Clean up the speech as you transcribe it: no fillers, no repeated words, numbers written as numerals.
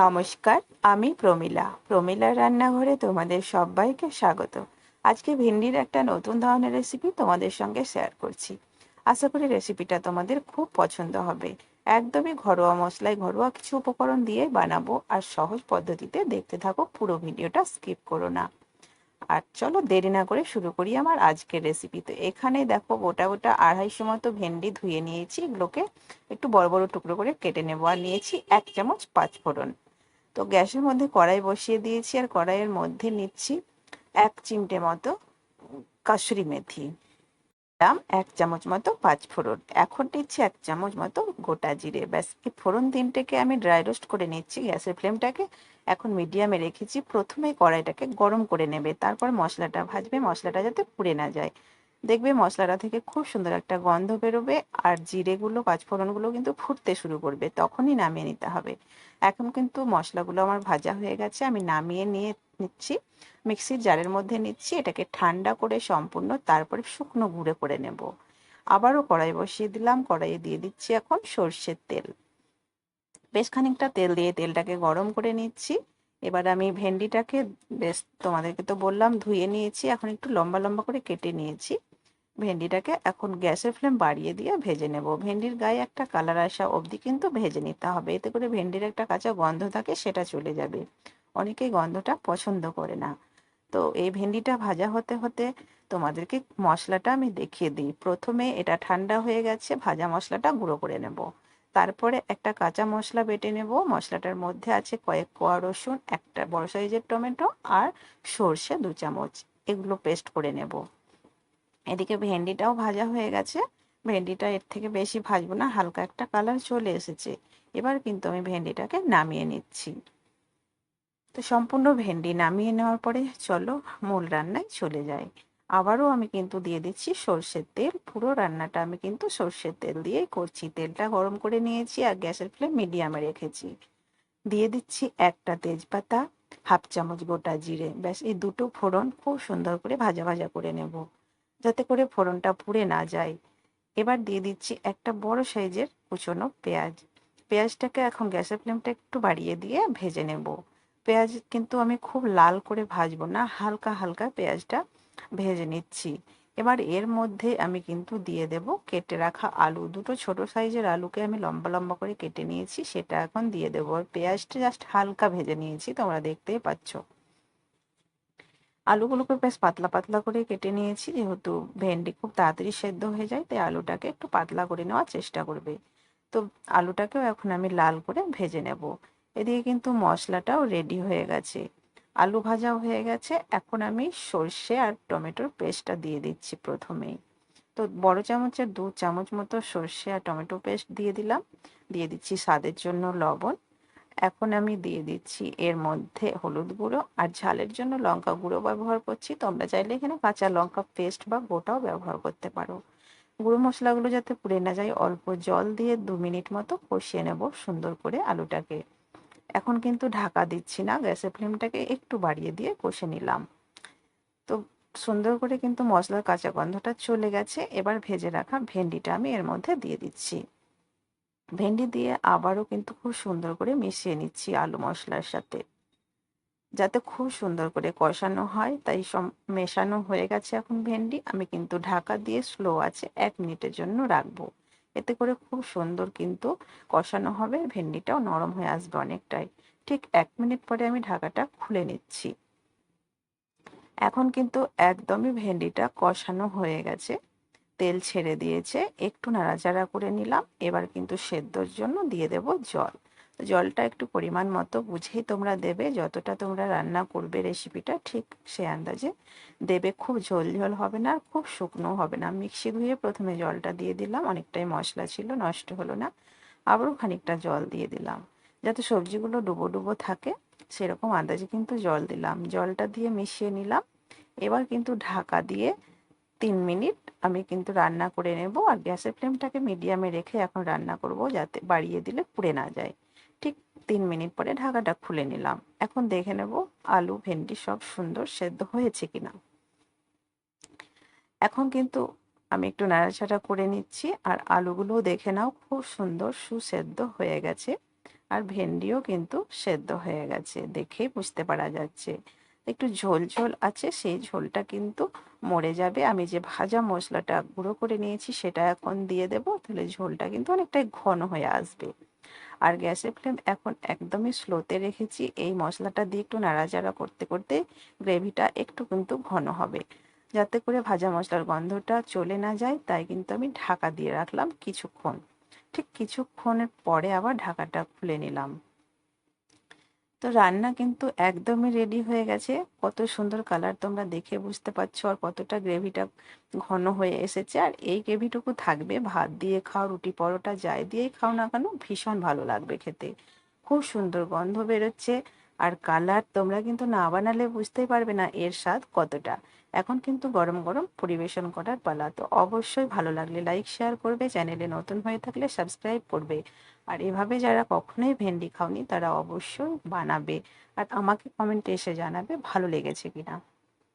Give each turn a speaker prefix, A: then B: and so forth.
A: নমস্কার, আমি প্রমীলার রান্নাঘরে তোমাদের সবাইকে স্বাগত। আজকে ভেন্ডির একটা নতুন ধরনের রেসিপি তোমাদের সঙ্গে শেয়ার করছি। আশা করি রেসিপিটা তোমাদের খুব পছন্দ হবে। একদমই ঘরোয়া মশলায় ঘরোয়া কিছু উপকরণ দিয়ে বানাবো, আর সহজ পদ্ধতিতে। দেখতে থাকো, পুরো ভিডিওটা স্কিপ করো না। আর চলো দেরি না করে শুরু করি আমার আজকের রেসিপি। তো এখানে দেখো, গোটা গোটা 250 মতো ভেন্ডি ধুয়ে নিয়েছি। এগুলোকে একটু বড় বড় টুকরো করে কেটে নেবো। আর নিয়েছি 1 চামচ পাঁচফোড়ন। তো গ্যাসের মধ্যে কড়াই বসিয়ে দিয়েছি, আর কড়াইয়ের মধ্যে নিচ্ছি 1 চিমটে মতো কাসুরি মেথি, দিলাম 1 চামচ মতো পাঁচফোড়ন, এখন নিচ্ছি 1 চামচ মতো গোটা জিরে। ব্যাস, এই ফোড়ন তিনটেকে আমি ড্রাই রোস্ট করে নিচ্ছি। গ্যাসের ফ্লেমটাকে এখন মিডিয়ামে রেখেছি। প্রথমে কড়াইটাকে গরম করে নেবে, তারপর মশলাটা ভাজবে, মশলাটা যাতে পুড়ে না যায়। দেখবে মশলাটা থেকে খুব সুন্দর একটা গন্ধ বেরোবে, আর জিরেগুলো পাঁচফোড়নগুলো কিন্তু ফুটতে শুরু করবে, তখনই নামিয়ে নিতে হবে। এখন কিন্তু মশলাগুলো আমার ভাজা হয়ে গেছে, আমি নামিয়ে নিয়ে নিচ্ছি। মিক্সির জারের মধ্যে নিচ্ছি, এটাকে ঠান্ডা করে সম্পূর্ণ, তারপরে শুকনো গুঁড়ো করে নেব। আবারও কড়াই বসিয়ে দিলাম, কড়াইয়ে দিয়ে দিচ্ছি এখন সর্ষের তেল। বেশ খানিকটা তেল দিয়ে তেলটাকে গরম করে নিচ্ছি। এবার আমি ভেন্ডিটাকে, বেশ তোমাদেরকে তো বললাম ধুয়ে নিয়েছি, এখন একটু লম্বা লম্বা করে কেটে নিয়েছি। ভেন্ডিটাকে এখন গ্যাসের ফ্লেম বাড়িয়ে দিয়ে ভেজে নেব। ভেন্ডির গায়ে একটা কালার আসা অবধি কিন্তু ভেজে নিতে হবে, এতে করে ভেন্ডির একটা কাঁচা গন্ধ থাকে, সেটা চলে যাবে। অনেকেই গন্ধটা পছন্দ করে না। তো এই ভেন্ডিটা ভাজা হতে হতে তোমাদেরকে মশলাটা আমি দেখিয়ে দিই। প্রথমে এটা ঠান্ডা হয়ে গেছে, ভাজা মশলাটা গুঁড়ো করে নেব। তারপরে একটা কাঁচা মশলা বেটে নেব। মশলাটার মধ্যে আছে কয়েক কোয়া রসুন, একটা বড় সাইজের টমেটো, আর সর্ষে 2 চামচ। এগুলো পেস্ট করে নেব। এদিকে ভেন্ডিটাও ভাজা হয়ে গেছে। ভেন্ডিটা এর থেকে বেশি ভাজবো না, হালকা একটা কালার চলে এসেছে। এবার কিন্তু আমি ভেন্ডিটাকে নামিয়ে নিচ্ছি। তো সম্পূর্ণ ভেন্ডি নামিয়ে নেওয়ার পরে চলো মূল রান্নায় চলে যাই। আবারও আমি কিন্তু দিয়ে দিচ্ছি সর্ষের তেল। পুরো রান্নাটা আমি কিন্তু সর্ষের তেল দিয়েই করছি। তেলটা গরম করে নিয়েছি, আর গ্যাসের ফ্লেম মিডিয়ামে রেখেছি। দিয়ে দিচ্ছি একটা তেজপাতা, 1/2 চামচ গোটা জিরে। ব্যাস, এই দুটো ফোড়ন খুব সুন্দর করে ভাজা ভাজা করে নেব, যাতে করে ফোড়নটা পুড়ে না যায়। এবার দিয়ে দিচ্ছি একটা বড় সাইজের কুচনো পেঁয়াজ। পেঁয়াজটাকে এখন গ্যাসের ফ্লেমটা একটু বাড়িয়ে দিয়ে ভেজে নেব। পেঁয়াজ কিন্তু আমি খুব লাল করে ভাজবো না, হালকা হালকা পেঁয়াজটা ভেজে নিচ্ছি। এবার এর মধ্যে আমি কিন্তু দিয়ে দেব কেটে রাখা আলু। দুটো ছোট সাইজের আলুকে আমি লম্বা লম্বা করে কেটে নিয়েছি, সেটা এখন দিয়ে দেবো। আর পেঁয়াজটা জাস্ট হালকা ভেজে নিয়েছি, তোমরা দেখতেই পাচ্ছ। আলুগুলোকে বেশ পাতলা পাতলা করে কেটে নিয়েছি, যেহেতু ভেন্ডি খুব তাড়াতাড়ি সেদ্ধ হয়ে যায়, তাই আলুটাকে একটু পাতলা করে নেওয়ার চেষ্টা করবে। তো আলুটাকেও এখন আমি লাল করে ভেজে নেব। এদিকে কিন্তু মশলাটাও রেডি হয়ে গেছে, আলু ভাজাও হয়ে গেছে। এখন আমি সর্ষে আর টমেটোর পেস্টটা দিয়ে দিচ্ছি প্রথমেই। তো বড় চামচের 2 চামচ মতো সর্ষে আর টমেটো পেস্ট দিয়ে দিলাম। দিয়ে দিচ্ছি স্বাদের জন্য লবণ। এখন আমি দিয়ে দিচ্ছি এর মধ্যে হলুদ গুঁড়ো, আর ঝালের জন্য লঙ্কা গুঁড়ো ব্যবহার করছি। তোমরা চাইলে এখানে কাঁচা লঙ্কা পেস্ট বা গোটাও ব্যবহার করতে পারো। গুঁড়ো মশলাগুলো যাতে পুড়ে না যায়, অল্প জল দিয়ে 2 মিনিট মতো কষিয়ে নেব সুন্দর করে আলুটাকে। এখন কিন্তু ঢাকা দিচ্ছি না, গ্যাসের ফ্লেমটাকে একটু বাড়িয়ে দিয়ে কষে নিলাম। তো সুন্দর করে কিন্তু মশলার কাঁচা গন্ধটা চলে গেছে। এবার ভেজে রাখা ভেন্ডিটা আমি এর মধ্যে দিয়ে দিচ্ছি। ভেন্ডি দিয়ে আবারও কিন্তু খুব সুন্দর করে মিশিয়ে নিচ্ছি আলু মশলার সাথে, যাতে খুব সুন্দর করে কষানো হয়। তাই সব মেশানো হয়ে গেছে। এখন ভেন্ডি আমি কিন্তু ঢাকা দিয়ে স্লো আছে 1 মিনিটের জন্য রাখবো। এতে করে খুব সুন্দর কিন্তু কষানো হবে, ভেন্ডিটাও নরম হয়ে আসবে অনেকটাই। ঠিক 1 মিনিট পরে আমি ঢাকাটা খুলে নিচ্ছি। এখন কিন্তু একদমই ভেন্ডিটা কষানো হয়ে গেছে, তেল ছেড়ে দিয়েছে। একটু নাড়াচাড়া করে নিলাম। এবার কিন্তু সেদ্ধর জন্য দিয়ে দেব জল। জলটা একটু পরিমাণ মতো বুঝেই তোমরা দেবে, যতটা তোমরা রান্না করবে রেসিপিটা ঠিক সে আন্দাজে দেবে। খুব ঝোল ঝোল হবে না, আর খুব শুকনো হবে না। মিক্সি ধুয়ে প্রথমে জলটা দিয়ে দিলাম, অনেকটাই মশলা ছিল, নষ্ট হলো না। আবারও খানিকটা জল দিয়ে দিলাম, যাতে সবজিগুলো ডুবো ডুবো থাকে, সেরকম আন্দাজে কিন্তু জল দিলাম। জলটা দিয়ে মিশিয়ে নিলাম। এবার কিন্তু ঢাকা দিয়ে 3 মিনিট আমি কিন্তু রান্না করে নেব। আর গ্যাসের ফ্লেমটাকে মিডিয়ামে রেখে এখন রান্না করব, যাতে বাড়িয়ে দিলে পুড়ে না যায়। ঠিক 3 মিনিট পরে ঢাকাটা খুলে নিলাম। এখন দেখে নেব আলু ভেন্ডি সব সুন্দর সেদ্ধ হয়েছে কিনা। এখন কিন্তু আমি একটু নাড়াচাড়া করে নিচ্ছি, আর আলুগুলোও দেখে নাও খুব সুন্দর সুসেদ্ধ হয়ে গেছে। আর ভেন্ডিও কিন্তু সেদ্ধ হয়ে গেছে, দেখেই বুঝতে পারা যাচ্ছে। একটু ঝোল ঝোল আছে, সেই ঝোলটা কিন্তু মরে যাবে। আমি যে ভাজা মশলাটা গুঁড়ো করে নিয়েছি সেটা এখন দিয়ে দেব, তাহলে ঝোলটা কিন্তু অনেকটাই ঘন হয়ে আসবে। আর গ্যাসের ফ্লেম এখন একদমই স্লোতে রেখেছি। এই মশলাটা দিয়ে একটু নাড়াচাড়া করতে করতে গ্রেভিটা একটু কিন্তু ঘন হবে, যাতে করে ভাজা মশলার গন্ধটা চলে না যায়। তাই কিন্তু আমি ঢাকা দিয়ে রাখলাম কিছুক্ষণ। ঠিক কিছুক্ষণের পরে আবার ঢাকাটা খুলে নিলাম। তো রান্না কিন্তু একদমই রেডি হয়ে গেছে। কত সুন্দর কালার তোমরা দেখে বুঝতে পারছো, আর কতটা গ্রেভিটা ঘন হয়ে এসেছে। আর এই গ্রেভিটুকু থাকবে, ভাত দিয়ে খাও, রুটি পরোটা যাই দিয়েই খাও না কেন, ভীষণ ভালো লাগবে খেতে। খুব সুন্দর গন্ধ বেরোচ্ছে, আর কালার তোমরা কিন্তু না বানালে বুঝতেই পারবে না এর স্বাদ কতটা। এখন কিন্তু গরম গরম পরিবেশন করার পালা। তো অবশ্যই ভালো লাগলে লাইক শেয়ার করবে, চ্যানেলে নতুন হয়ে থাকলে সাবস্ক্রাইব করবে। আর এভাবে যারা কখনোই ভেন্ডি খাওনি তারা অবশ্যই বানাবে, আর আমাকে কমেন্টে এসে জানাবে ভালো লেগেছে কিনা।